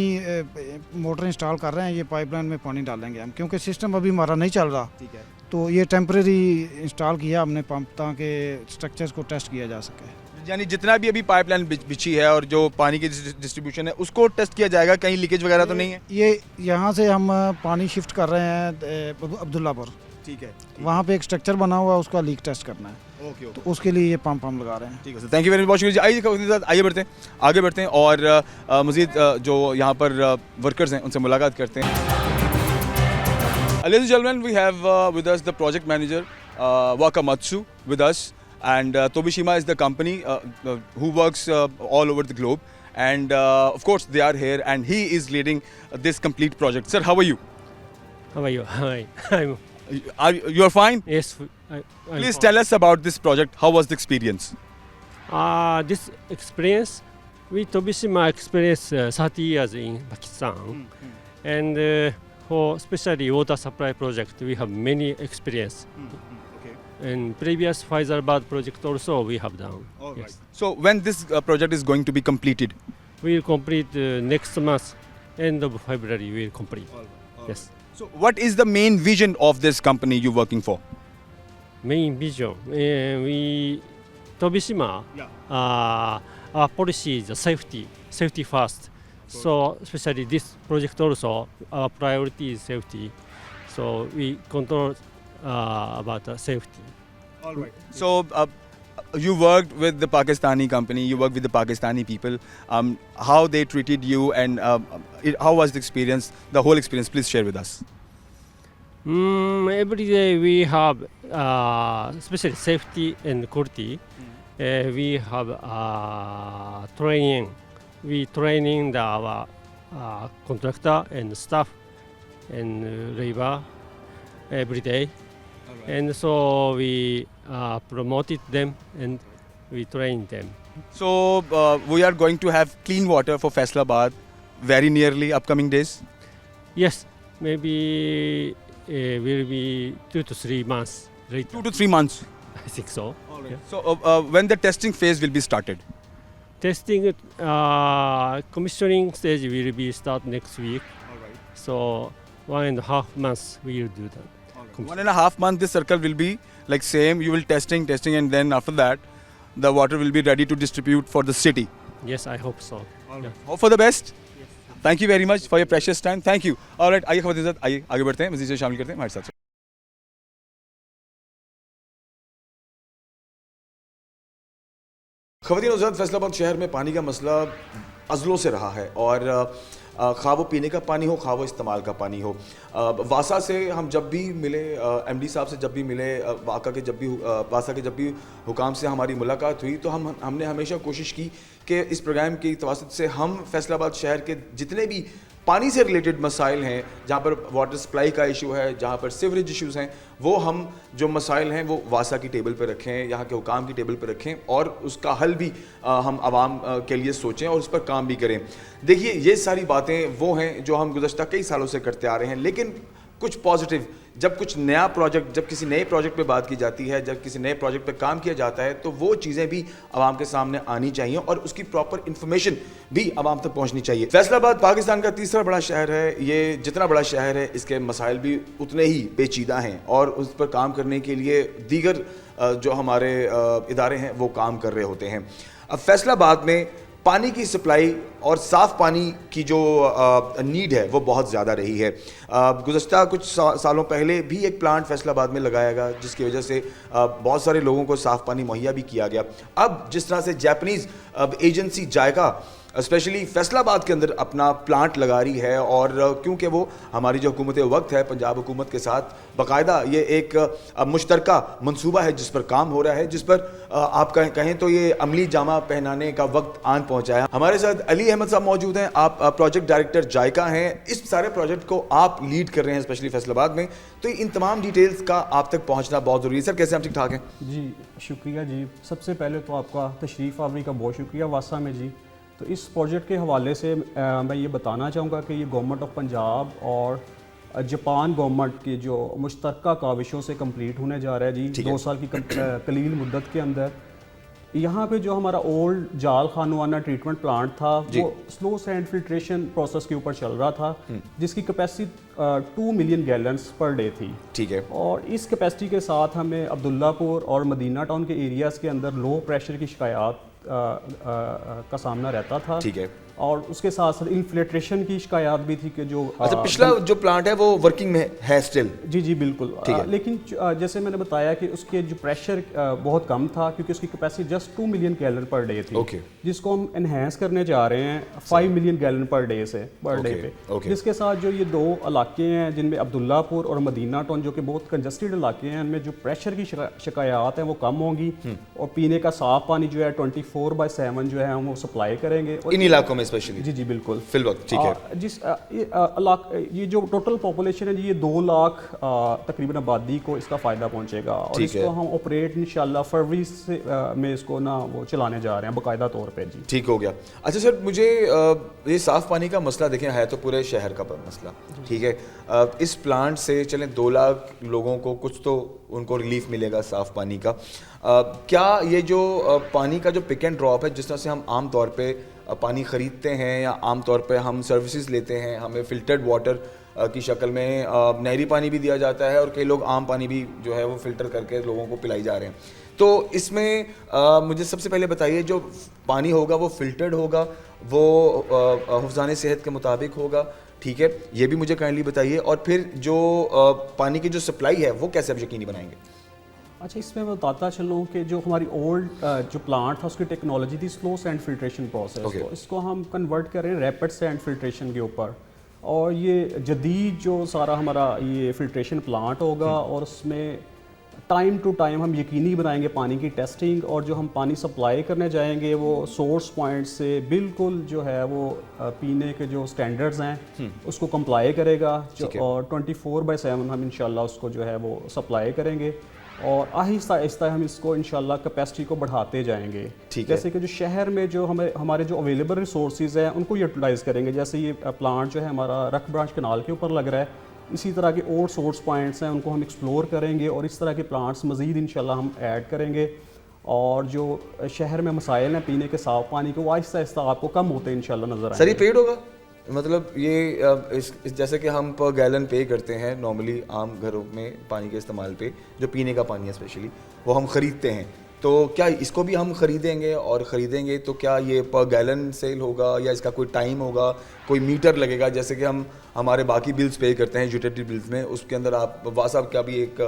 मोटर इंस्टॉल कर रहे हैं, ये पाइपलाइन में पानी डालेंगे हम, क्योंकि सिस्टम अभी हमारा नहीं चल रहा, ठीक है, तो ये टेम्परेरी इंस्टॉल किया हमने पंप, ताकि स्ट्रक्चर्स को टेस्ट किया जा सके। यानी जितना भी अभी पाइपलाइन बिछी है और जो पानी की डिस्ट्रीब्यूशन है उसको टेस्ट किया जाएगा, कहीं लीकेज वगैरह तो नहीं है? ये यहाँ से हम पानी शिफ्ट कर रहे हैं अब्दुल्लापुर, ठीक है, वहाँ पे एक स्ट्रक्चर बना हुआ है, उसका लीक टेस्ट करना है, ओके, तो उसके लिए ये पंप हम लगा रहे हैं। ठीक है sir, thank you very much, बहुत शुक्रिया। आइए आगे बढ़ते हैं, और मज़ीद जो यहाँ पर वर्कर्स हैं उनसे मुलाकात करते हैं। Ladies and gentlemen, we have with us the project manager Wakamatsu with us, and Tobishima is the company who works all over the globe, and of course they are here and he is leading this complete project. Sir, how are you? How are you? Hi. You are fine? Yes. Please tell us about this project. How was the experience? This experience, we Tobishima experience 30 years in Pakistan, and for especially water supply project, we have many experience. Okay. And previous Pfizer-Bad project also we have done. All right. Yes. So when this project is going to be completed? We will complete next month, end of February we will complete. Yes. So what is the main vision of this company you're working for? Main vision, we Tobishima, our policy is safety first. So especially this project also, our priority is safety. So we control about safety. All right. So you worked with the Pakistani company, you worked with the Pakistani people. How they treated you and how was the experience, the whole experience? Please share with us. Every day we have especially safety and quality. We have training. We training our contractor and staff and labor every day, and so we promoted them and we trained them. So we are going to have clean water for Faisalabad very nearly upcoming days. Yes, maybe will be 2 to 3 months later. 2 to 3 months. I think so. Yeah. So when the testing phase will be started? Testing commissioning stage will be start next week. All right. So 1.5 months we will do that. 1.5 months this circle will be like same. You will testing, and then after that, the water will be ready to distribute for the city. Yes, I hope so. Yeah. Hope for the best. Thank you very much for your precious time. Thank you. All right, आइए खबर के साथ आइए आगे बढ़ते हैं, मज़ीद से शामिल करते हैं हमारे साथ। ख़वातीन और हज़रात, फैसलाबाद शहर में पानी का मसला अज़लों से रहा है और खा वो पीने का पानी हो, खा वो इस्तेमाल का पानी हो। वासा से हम जब भी मिले, एमडी साहब से जब भी मिले, वासा के जब भी हुकाम से हमारी मुलाकात हुई, तो हमने हमेशा कोशिश की कि इस प्रोग्राम की तवासुत से हम फैसलाबाद शहर के जितने भी पानी से रिलेटेड मसाइल हैं, जहाँ पर वाटर सप्लाई का इशू है, जहाँ पर सीवरेज इश्यूज़ हैं, वो हम जो मसाइल हैं वो वासा की टेबल पर रखें, यहाँ के हुकाम की टेबल पर रखें और उसका हल भी हम आवाम के लिए सोचें और उस पर काम भी करें। देखिए, ये सारी बातें वो हैं जो हम गुज़श्ता कई सालों से करते आ रहे हैं, लेकिन कुछ पॉजिटिव, जब कुछ नया प्रोजेक्ट, जब किसी नए प्रोजेक्ट पे बात की जाती है, जब किसी नए प्रोजेक्ट पे काम किया जाता है, तो वो चीज़ें भी आवाम के सामने आनी चाहिए और उसकी प्रॉपर इन्फॉर्मेशन भी आवाम तक पहुंचनी चाहिए। फैसलाबाद पाकिस्तान का तीसरा बड़ा शहर है। ये जितना बड़ा शहर है, इसके मसाइल भी उतने ही पेचीदा हैं और उस पर काम करने के लिए दीगर जो हमारे इदारे हैं वो काम कर रहे होते हैं। अब फैसलाबाद में पानी की सप्लाई और साफ़ पानी की जो नीड है वो बहुत ज़्यादा रही है। गुज़श्ता कुछ सालों पहले भी एक प्लांट फैसलाबाद में लगाया गया जिसकी वजह से बहुत सारे लोगों को साफ़ पानी मुहैया भी किया गया। अब जिस तरह से जापानीज़ एजेंसी जायका स्पेशली फैसलाबाद के अंदर अपना प्लांट लगा रही है और क्योंकि वो हमारी जो हुकूमत वक्त है पंजाब हुकूमत के साथ बाकायदा ये एक मुश्तरका मंसूबा है जिस पर काम हो रहा है, जिस पर आप कहें तो ये अमली जामा पहनाने का वक्त आन पहुंचा है। हमारे साथ अली अहमद साहब मौजूद हैं, आप प्रोजेक्ट डायरेक्टर जायका हैं। इस सारे प्रोजेक्ट को आप लीड कर रहे हैं स्पेशली फैसलाबाद में, तो इन तमाम डिटेल्स का आप तक पहुँचना बहुत ज़रूरी है। सर कैसे आप ठीक ठाक हैं? जी शुक्रिया जी। सबसे पहले तो आपका तशरीफ़ आवरी का बहुत शुक्रिया वासा में जी। तो इस प्रोजेक्ट के हवाले से मैं ये बताना चाहूँगा कि ये गवर्नमेंट ऑफ पंजाब और जापान गवर्नमेंट की जो मुश्तरका काविशों से कंप्लीट होने जा रहा है जी 2 साल की कलील मुद्दत के अंदर। यहाँ पे जो हमारा ओल्ड जाल खानवाना ट्रीटमेंट प्लांट था वो स्लो सैंड फिल्ट्रेशन प्रोसेस के ऊपर चल रहा था जिसकी capacity 2 million gallons per day थी। ठीक है। और इस कैपेसिटी के साथ हमें अब्दुल्लापुर और मदीना टाउन के एरियाज़ के अंदर लो प्रेशर की शिकायत का सामना रहता था। ठीक है। और उसके साथ साथ इन्फिल्ट्रेशन की शिकायत भी थी कि जो अच्छा पिछला जो प्लांट है वो वर्किंग में है स्टिल? जी जी बिल्कुल। लेकिन जैसे मैंने बताया कि उसके जो प्रेशर बहुत कम था क्योंकि उसकी capacity just 2 million gallon per day थी। जिसको हम एनहेंस करने जा रहे हैं 5 मिलियन गैलन पर डे से पर डे पे। जिसके साथ जो ये 2 इलाके हैं जिनमें अब्दुल्लापुर और मदीना टाउन जो कि बहुत कंजस्टेड इलाके हैं, उनमें जो प्रेशर की शिकायत है वो कम होंगी और पीने का साफ पानी जो है 24/7 जो है हम वो सप्लाई करेंगे इन इलाकों में स्पेशली। जी जी बिल्कुल फिल वक्त। ठीक है। जिस ये जो टोटल पॉपुलेशन है ये 2 लाख तकरीबन आबादी को इसका फ़ायदा पहुंचेगा और इसको हम ऑपरेट इंशाल्लाह फरवरी से में इसको ना वो चलाने जा रहे हैं बाकायदा तौर पे जी। ठीक हो गया। अच्छा सर मुझे ये साफ़ पानी का मसला देखें है तो पूरे शहर का मसला, ठीक है। इस प्लांट से चलें 2 लाख लोगों को कुछ तो उनको रिलीफ मिलेगा साफ़ पानी का। क्या ये जो पानी का जो पिक एंड ड्रॉप है जिस तरह से हम आम तौर पे पानी ख़रीदते हैं या आम तौर पे हम सर्विसेज लेते हैं, हमें फ़िल्टर्ड वाटर की शक्ल में नहरी पानी भी दिया जाता है और कई लोग आम पानी भी जो है वो फ़िल्टर करके लोगों को पिलाई जा रहे हैं, तो इसमें मुझे सबसे पहले बताइए जो पानी होगा वो फ़िल्टर्ड होगा, वो हुफ़्ज़ान सेहत के मुताबिक होगा, ठीक है, ये भी मुझे काइंडली बताइए। और फिर जो पानी की जो सप्लाई है वो कैसे आप यकीनी बनाएंगे? अच्छा इसमें मैं बताता चलूँ कि जो हमारी ओल्ड जो प्लांट था उसकी टेक्नोलॉजी थी स्लो सैंड फिल्ट्रेशन प्रोसेस, तो इसको हम कन्वर्ट कर रहे हैं रैपिड सैंड फिल्ट्रेशन के ऊपर। और ये जदीद जो सारा हमारा ये फिल्ट्रेशन प्लांट होगा और उसमें टाइम टू टाइम हम यकीनी बनाएंगे पानी की टेस्टिंग और जो हम पानी सप्लाई करने जाएंगे वो सोर्स पॉइंट से बिल्कुल जो है वो पीने के जो स्टैंडर्ड्स हैं उसको कंप्लाई करेगा और 24/7 हम इंशाल्लाह उसको जो है वो सप्लाई करेंगे और आहिस्ता आहिस्ता हम इसको इंशाल्लाह कैपेसिटी को बढ़ाते जाएंगे। जैसे कि जो शहर में जो हमारे जो अवेलेबल रिसोर्सेज हैं उनको यूटिलाइज़ करेंगे। जैसे ये प्लांट जो है हमारा रख ब्रांच कनाल के ऊपर लग रहा है, इसी तरह के और सोर्स पॉइंट्स हैं उनको हम एक्सप्लोर करेंगे और इस तरह के प्लांट्स मज़ीद इंशाल्लाह हम ऐड करेंगे और जो शहर में मसाइल हैं पीने के साफ पानी के वो आहिस्ता आहिस्ता आपको कम होते हैं इंशाल्लाह नज़र आएंगे। सर ये पेड होगा? मतलब ये जैसे कि हम पर गैलन पे करते हैं नॉर्मली आम घरों में पानी के इस्तेमाल पे, जो पीने का पानी है स्पेशली वो हम ख़रीदते हैं, तो क्या इसको भी हम ख़रीदेंगे और ख़रीदेंगे तो क्या ये पर गैलन सेल होगा या इसका कोई टाइम होगा, कोई मीटर लगेगा जैसे कि हम हमारे बाकी बिल्स पे करते हैं यूटिलिटी बिल्स में, उसके अंदर आप वासाब का भी एक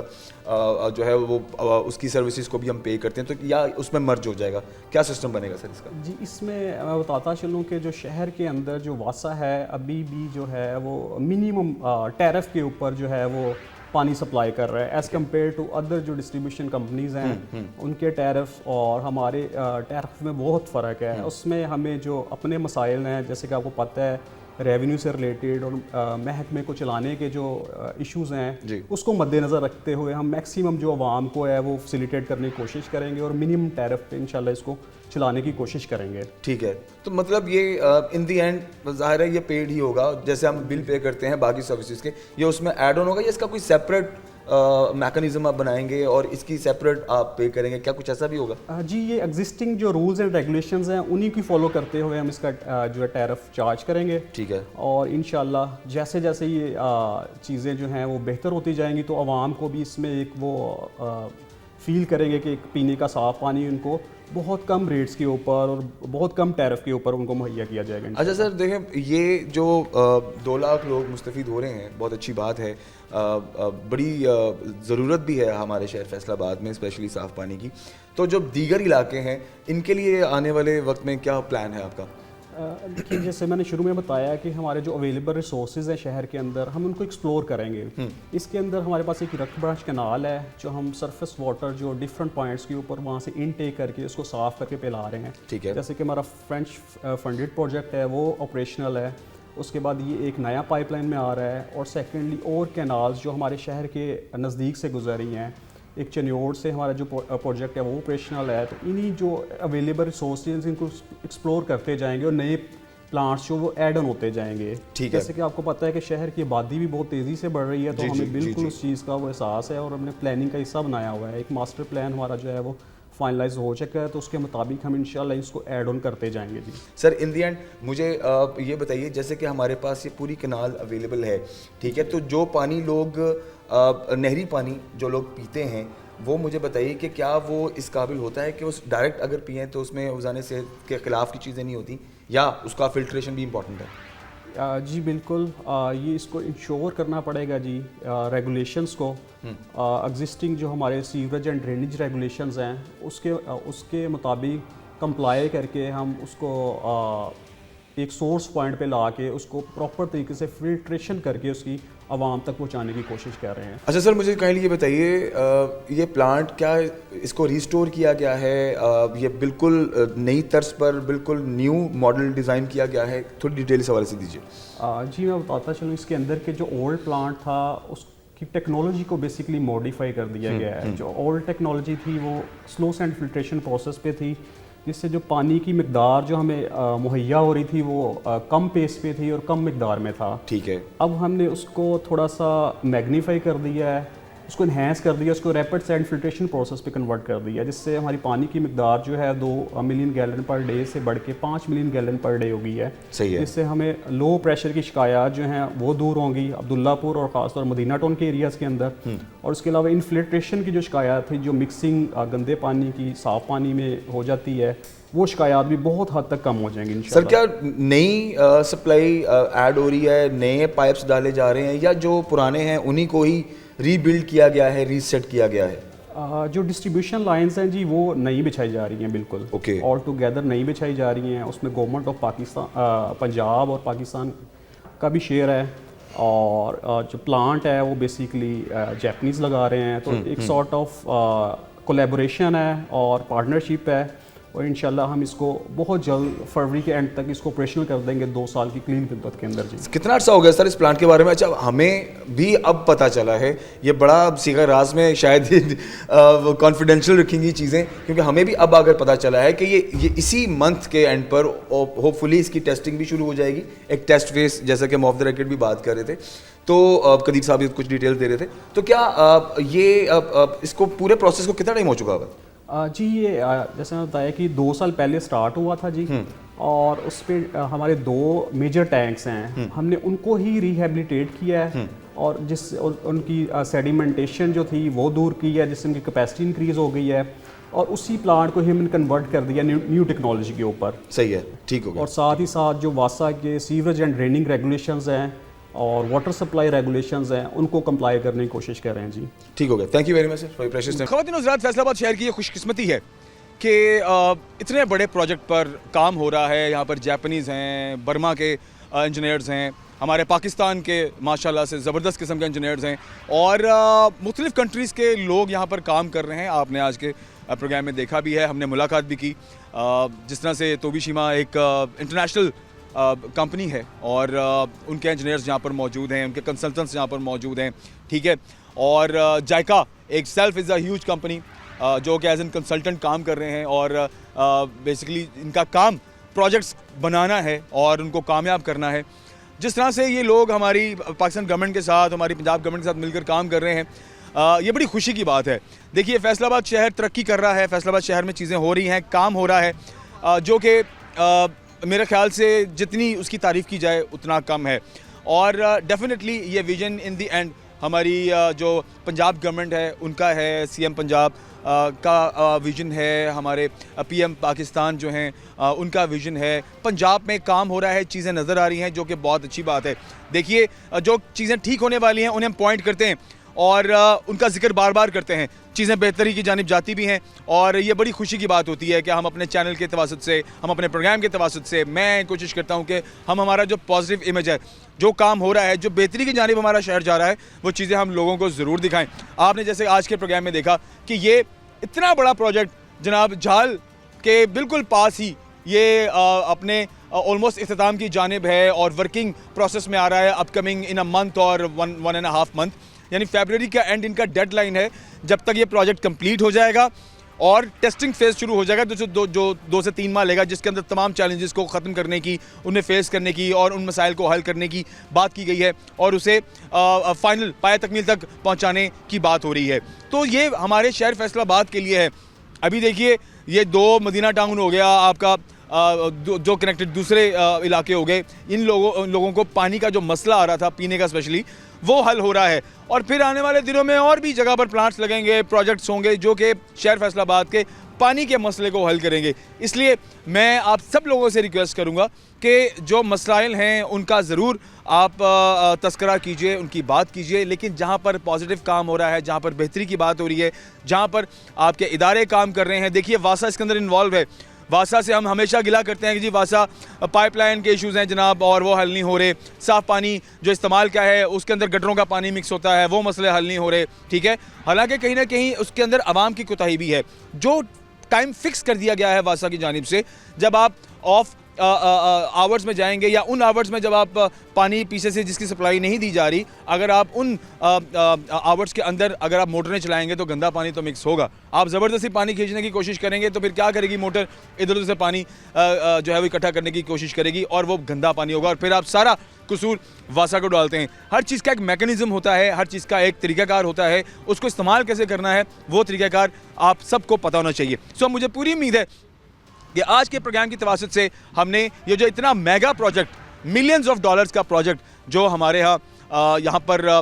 जो है वो उसकी सर्विसेज को भी हम पे करते हैं, तो या उसमें मर्ज हो जाएगा, क्या सिस्टम बनेगा सर इसका? जी इसमें मैं बताता चलूँ कि जो शहर के अंदर जो वासा है अभी भी जो है वो मिनिमम टैरिफ के ऊपर जो है वो पानी सप्लाई कर रहा है एज़ कम्पेयर टू अदर जो डिस्ट्रीब्यूशन कंपनीज हैं उनके टैरिफ और हमारे टैरिफ में बहुत फ़र्क है। उसमें हमें जो अपने मसाइल हैं जैसे कि आपको पता है रेवेन्यू से रिलेटेड और महकमे को चलाने के जो इश्यूज़ हैं उसको मद्देनज़र रखते हुए हम मैक्सिमम जो आवाम को है वो फैसिलिटेट करने की कोशिश करेंगे और मिनिमम टैरिफ पे इंशाल्लाह इसको चलाने की कोशिश करेंगे। ठीक है, तो मतलब ये इन दी एंड ज़ाहिर है ये पेड ही होगा, जैसे हम बिल पे करते हैं बाकी सर्विसेज के, ये उसमें ऐड ऑन होगा या इसका कोई सेपरेट मैकेनिज्म आप बनाएंगे और इसकी सेपरेट आप पे करेंगे, क्या कुछ ऐसा भी होगा? जी ये एग्जिस्टिंग जो रूल्स एंड रेगुलेशंस हैं उन्हीं की फॉलो करते हुए हम इसका जो है टैरिफ चार्ज करेंगे। ठीक है। और इंशाल्लाह जैसे जैसे ये चीज़ें जो हैं वो बेहतर होती जाएंगी तो आवाम को भी इसमें एक वो फील करेंगे कि पीने का साफ़ पानी उनको बहुत कम रेट्स के ऊपर और बहुत कम टैरिफ के ऊपर उनको मुहैया किया जाएगा। अच्छा सर देखें, ये जो 2 लाख लोग मुस्तफ़ीद हो रहे हैं, बहुत अच्छी बात है, बड़ी ज़रूरत भी है हमारे शहर फैसलाबाद में स्पेशली साफ़ पानी की। तो जो दीगर इलाके हैं इनके लिए आने वाले वक्त में क्या प्लान है आपका? देखिए, जैसे मैंने शुरू में बताया कि हमारे जो अवेलेबल रिसोर्सेज हैं शहर के अंदर, हम उनको एक्सप्लोर करेंगे। इसके अंदर हमारे पास एक रखब्रांच कैनाल है जो हम सरफेस वाटर जो डिफरेंट पॉइंट्स के ऊपर वहाँ से इनटेक करके उसको साफ़ करके पिला रहे हैं। ठीक है। जैसे कि हमारा फ्रेंच फंडेड प्रोजेक्ट है वो ऑपरेशनल है। उसके बाद ये एक नया पाइपलाइन में आ रहा है, और सेकेंडली और कैनाल्स जो हमारे शहर के नज़दीक से गुजर रही हैं। एक चनियोड़ से हमारा जो प्रोजेक्ट है वो ऑपरेशनल है। तो इन्हीं जो अवेलेबल रिसोर्सेज इनको एक्सप्लोर करते जाएंगे और नए प्लांट्स जो वो ऐड ऑन होते जाएंगे। ठीक है। जैसे कि आपको पता है कि शहर की आबादी भी बहुत तेज़ी से बढ़ रही है, तो जी, हमें जी, बिल्कुल जी। उस चीज़ का वो एहसास है और हमने प्लानिंग का हिस्सा बनाया हुआ है। एक मास्टर प्लान हमारा जो है वो फाइनलाइज हो चुका है, तो उसके मुताबिक हम इंशाल्लाह इसको ऐड ऑन करते जाएंगे जी। सर इन दी एंड मुझे ये बताइए, जैसे कि हमारे पास ये पूरी कनाल अवेलेबल है, ठीक है, तो जो पानी लोग नहरी पानी जो लोग पीते हैं वो मुझे बताइए कि क्या वो इस काबिल होता है कि उस डायरेक्ट अगर पिए तो उसमें उजाने सेहत के ख़िलाफ़ की चीज़ें नहीं होती, या उसका फिल्ट्रेशन भी इम्पॉर्टेंट है? जी बिल्कुल, ये इसको इंश्योर करना पड़ेगा जी रेगुलेशंस को। एग्जिस्टिंग जो हमारे सीवरेज एंड ड्रेनेज रेगुलेशंस हैं उसके मुताबिक कंप्लाई करके हम उसको एक सोर्स पॉइंट पे ला के उसको प्रॉपर तरीके से फिल्ट्रेशन करके उसकी आवाम तक पहुंचाने की कोशिश कर रहे हैं। अच्छा सर, मुझे काइंडली ये बताइए, ये प्लांट क्या इसको रिस्टोर किया गया है, ये बिल्कुल नई तर्ज पर बिल्कुल न्यू मॉडल डिज़ाइन किया गया है? थोड़ी डिटेल इस हवाले से दीजिए। जी मैं बताता चलूँ, इसके अंदर के जो ओल्ड प्लांट था उसकी टेक्नोलॉजी को बेसिकली मॉडिफाई कर दिया गया है। जो ओल्ड टेक्नोलॉजी थी वो स्लो सैंड फिल्ट्रेशन प्रोसेस पे थी, जिससे जो पानी की मिकदार जो हमें मुहैया हो रही थी वो कम पेस पे थी और कम मिकदार में था। ठीक है। अब हमने उसको थोड़ा सा मैग्नीफाई कर दिया है, उसको इन्हेंस कर दिया, उसको रैपिड सैंड फिल्ट्रेशन प्रोसेस पे कन्वर्ट कर दिया, जिससे हमारी पानी की मिकदार जो है 2 मिलियन गैलन पर डे से बढ़ के 5 मिलियन गैलन पर डे हो गई है। सही है। जिससे हमें लो प्रेशर की शिकायत जो हैं वो दूर होंगी अब्दुल्लापुर और ख़ासतौर मदीना टाउन के एरियाज़ के अंदर। और उसके अलावा इनफिल्ट्रेशन की जो शिकायत थी, जो मिक्सिंग गंदे पानी की साफ़ पानी में हो जाती है, वो शिकायत भी बहुत हद तक कम हो जाएंगी इंशाल्लाह। सर क्या नई सप्लाई ऐड हो रही है, नए पाइप्स डाले जा रहे हैं, या जो पुराने हैं उन्हीं को ही रीबिल्ड किया गया है, रीसेट किया गया है? जो डिस्ट्रीब्यूशन लाइंस हैं जी वो नई बिछाई जा रही हैं, बिल्कुल Okay. ऑल टुगेदर नई बिछाई जा रही हैं। उसमें गवर्नमेंट ऑफ पाकिस्तान, पंजाब और पाकिस्तान का भी शेयर है, और जो प्लांट है वो बेसिकली जैपनीज़ लगा रहे हैं। तो एक सॉर्ट ऑफ कोलैबोरेशन है और पार्टनरशिप है, और इंशाल्लाह हम इसको बहुत जल्द फरवरी के एंड तक इसको ऑपरेशनल कर देंगे 2 साल की क्लीन खिदमत के अंदर जी। कितना अर्सा हो गया सर इस प्लांट के बारे में? अच्छा, हमें भी अब पता चला है, ये बड़ा सीगा राज में शायद कॉन्फिडेंशियल रखेंगी चीज़ें, क्योंकि हमें भी अब अगर पता चला है कि ये इसी मंथ के एंड पर होपफुली इसकी टेस्टिंग भी शुरू हो जाएगी, एक टेस्ट फेस, जैसा कि हम ऑफ द रिकॉर्ड भी बात कर रहे थे, तो कदीर साहब भी कुछ डिटेल दे रहे थे, तो क्या इसको पूरे प्रोसेस को कितना टाइम हो चुका है? जी ये जैसे मैंने बताया कि 2 साल पहले स्टार्ट हुआ था जी, और उस पर हमारे 2 मेजर टैंक्स हैं, हमने उनको ही रिहेबिलिटेट किया है, और उनकी सेडिमेंटेशन जो थी वो दूर की है, जिससे उनकी कैपेसिटी इंक्रीज़ हो गई है, और उसी प्लांट को ही हमने कन्वर्ट कर दिया न्यू टेक्नोलॉजी के ऊपर। सही है, ठीक हो गया। और साथ ही साथ जो वासा के सीवरेज एंड ड्रेनिंग रेगुलेशंस हैं और वाटर सप्लाई रेगुलेशंस हैं उनको कंप्लाई करने की कोशिश कर रहे हैं जी। ठीक हो गया, thank you very much for precious time. ख़वातीन हज़रात, फैसलाबाद शहर की ये खुशकिस्मती है कि इतने बड़े प्रोजेक्ट पर काम हो रहा है। यहाँ पर जापानीज़ हैं, बर्मा के इंजीनियर्स हैं, हमारे पाकिस्तान के माशाल्लाह से ज़बरदस्त किस्म के इंजीनियर्स हैं, और मुख्तलिफ़ कंट्रीज़ के लोग यहाँ पर काम कर रहे हैं। आपने आज के प्रोग्राम में देखा भी है, हमने मुलाकात भी की। जिस तरह से तोबिशिमा एक इंटरनेशनल कंपनी है, और उनके इंजीनियर्स यहाँ पर मौजूद हैं, उनके कंसल्टेंट्स यहाँ पर मौजूद हैं, ठीक है। और जायका एक self is a huge company जो कि एज एन कंसल्टेंट काम कर रहे हैं, और बेसिकली इनका काम प्रोजेक्ट्स बनाना है और उनको कामयाब करना है। जिस तरह से ये लोग हमारी पाकिस्तान गवर्नमेंट के साथ, हमारी पंजाब गवर्नमेंट के साथ मिलकर काम कर रहे हैं, ये बड़ी खुशी की बात है। देखिए, फैसलाबाद शहर तरक्की कर रहा है, फैसलाबाद शहर में चीज़ें हो रही हैं, काम हो रहा है, जो कि मेरे ख्याल से जितनी उसकी तारीफ़ की जाए उतना कम है, और डेफिनेटली ये विजन इन दी एंड हमारी जो पंजाब गवर्नमेंट है उनका है, सीएम पंजाब का विज़न है, हमारे पीएम पाकिस्तान जो हैं उनका विज़न है। पंजाब में काम हो रहा है, चीज़ें नज़र आ रही हैं, जो कि बहुत अच्छी बात है। देखिए, जो चीज़ें ठीक होने वाली हैं उन्हें हम पॉइंट करते हैं और उनका जिक्र बार बार करते हैं। चीज़ें बेहतरी की जानिब जाती भी हैं और ये बड़ी खुशी की बात होती है कि हम अपने चैनल के तवासुत से, हम अपने प्रोग्राम के तवासुत से, मैं कोशिश करता हूँ कि हम हमारा जो पॉजिटिव इमेज है, जो काम हो रहा है, जो बेहतरी की जानिब हमारा शहर जा रहा है, वो चीज़ें हम लोगों को ज़रूर दिखाएं। आपने जैसे आज के प्रोग्राम में देखा कि ये इतना बड़ा प्रोजेक्ट जनाब झाल के बिल्कुल पास ही ये अपने ऑलमोस्ट इख्तिताम की जानिब है और वर्किंग प्रोसेस में आ रहा है। अपकमिंग इन अ मंथ और 1.5 मंथ, यानी फरवरी का एंड इनका डेडलाइन है। जब तक ये प्रोजेक्ट कंप्लीट हो जाएगा और टेस्टिंग फेज़ शुरू हो जाएगा, जो 2 से 3 माह लेगा, जिसके अंदर तमाम चैलेंजेस को ख़त्म करने की, उन्हें फेस करने की और उन मसाइल को हल करने की बात की गई है और उसे फाइनल पाए तकमील तक पहुंचाने की बात हो रही है। तो ये हमारे शहर फैसलाबाद के लिए है। अभी देखिए, ये 2 मदीना टाउन हो गया आपका, जो कनेक्टेड दूसरे इलाके हो गए। इन लोगों को पानी का जो मसला आ रहा था, पीने का स्पेशली, वो हल हो रहा है और फिर आने वाले दिनों में और भी जगह पर प्लांट्स लगेंगे, प्रोजेक्ट्स होंगे जो कि शहर फैसलाबाद के पानी के मसले को हल करेंगे। इसलिए मैं आप सब लोगों से रिक्वेस्ट करूंगा कि जो मसाइल हैं उनका ज़रूर आप तस्करा कीजिए, उनकी बात कीजिए, लेकिन जहां पर पॉजिटिव काम हो रहा है, जहां पर बेहतरी की बात हो रही है, जहां पर आपके इदारे काम कर रहे हैं। देखिए, वासा इसके अंदर इन्वॉल्व है। वासा से हम हमेशा गिला करते हैं कि जी वासा पाइपलाइन के इश्यूज़ हैं जनाब और वो हल नहीं हो रहे। साफ़ पानी जो इस्तेमाल का है उसके अंदर गटरों का पानी मिक्स होता है, वो मसले हल नहीं हो रहे। ठीक है, हालांकि कहीं ना कहीं उसके अंदर आवाम की कोताही भी है। जो टाइम फिक्स कर दिया गया है वासा की जानिब से, जब आप ऑफ आवर्स में जाएंगे या उन आवर्स में जब आप पानी पीछे से जिसकी सप्लाई नहीं दी जा रही, अगर आप उन आवर्स के अंदर अगर आप मोटरें चलाएंगे तो गंदा पानी तो मिक्स होगा। आप ज़बरदस्ती पानी खींचने की कोशिश करेंगे तो फिर क्या करेगी मोटर, इधर उधर से पानी जो है वो इकट्ठा करने की कोशिश करेगी और वो गंदा पानी होगा और फिर आप सारा कसूर वासा को डालते हैं। हर चीज़ का एक मैकेनिज़्म होता है, हर चीज़ का एक तरीक़ाकार होता है, उसको इस्तेमाल कैसे करना है वो तरीक़ाकार आप सबको पता होना चाहिए। सो मुझे पूरी उम्मीद है कि आज के प्रोग्राम की तवासुत से हमने ये जो इतना mega project, millions of dollars का प्रोजेक्ट जो हमारे यहाँ पर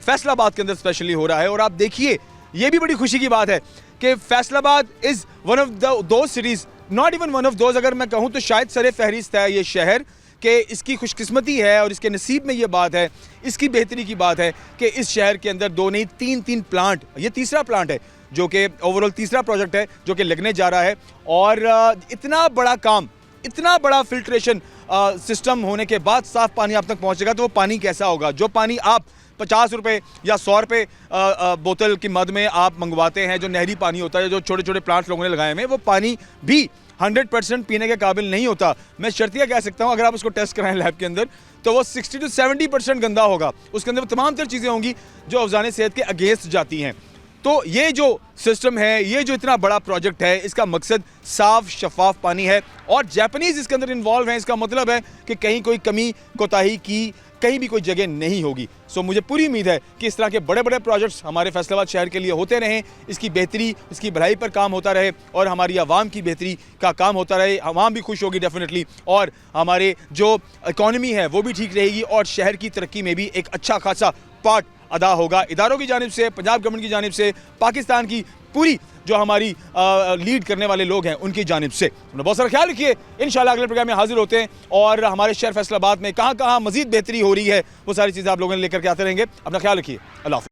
फैसलाबाद के अंदर स्पेशली हो रहा है, और आप देखिए ये भी बड़ी खुशी की बात है कि फैसलाबाद इज़ वन ऑफ दो cities, not even one of those, अगर मैं कहूँ तो शायद सरे फहरिस्त है ये शहर कि इसकी खुशकिस्मती है और इसके नसीब में ये बात है, इसकी बेहतरी की बात है कि इस शहर के अंदर 2 नहीं 3 प्लांट, ये तीसरा प्लांट है जो कि ओवरऑल तीसरा प्रोजेक्ट है जो कि लगने जा रहा है। और इतना बड़ा काम, इतना बड़ा फिल्ट्रेशन सिस्टम होने के बाद साफ़ पानी आप तक पहुंचेगा तो वो पानी कैसा होगा? जो पानी आप 50 रुपये या 100 रुपये बोतल की मद में आप मंगवाते हैं, जो नहरी पानी होता है, जो छोटे छोटे प्लांट्स लोगों ने लगाए हुए, वो पानी भी 100% पीने के काबिल नहीं होता। मैं शर्तिया कह सकता हूँ, अगर आप उसको टेस्ट कराएं लैब के अंदर तो वो 60 से 70% गंदा होगा। उसके अंदर तमाम तरह चीज़ें होंगी जो अफजाने सेहत के अगेंस्ट जाती हैं। तो ये जो सिस्टम है, ये जो इतना बड़ा प्रोजेक्ट है, इसका मकसद साफ शफाफ पानी है और जापानीज़ इसके अंदर इन्वॉल्व हैं। इसका मतलब है कि कहीं कोई कमी कोताही की कहीं भी कोई जगह नहीं होगी। सो मुझे पूरी उम्मीद है कि इस तरह के बड़े बड़े प्रोजेक्ट्स हमारे फैसलाबाद शहर के लिए होते रहें, इसकी बेहतरी, इसकी भलाई पर काम होता रहे और हमारी आवाम की बेहतरी का काम होता रहे। आवाम भी खुश होगी डेफिनेटली, और हमारे जो इकॉनमी है वो भी ठीक रहेगी और शहर की तरक्की में भी एक अच्छा खासा पार्ट अदा होगा इदारों की जानिब से, पंजाब गवर्नमेंट की जानिब से, पाकिस्तान की पूरी जो हमारी लीड करने वाले लोग हैं उनकी जानिब से। बहुत सारा ख्याल रखिए। इंशाल्लाह अगले प्रोग्राम में हाजिर होते हैं और हमारे शहर फैसलाबाद में कहाँ कहाँ मज़ीद बेहतरी हो रही है वो सारी चीज़ें आप लोगों ने लेकर के आते रहेंगे। अपना ख्याल रखिए। अल्लाह हाफ़िज़।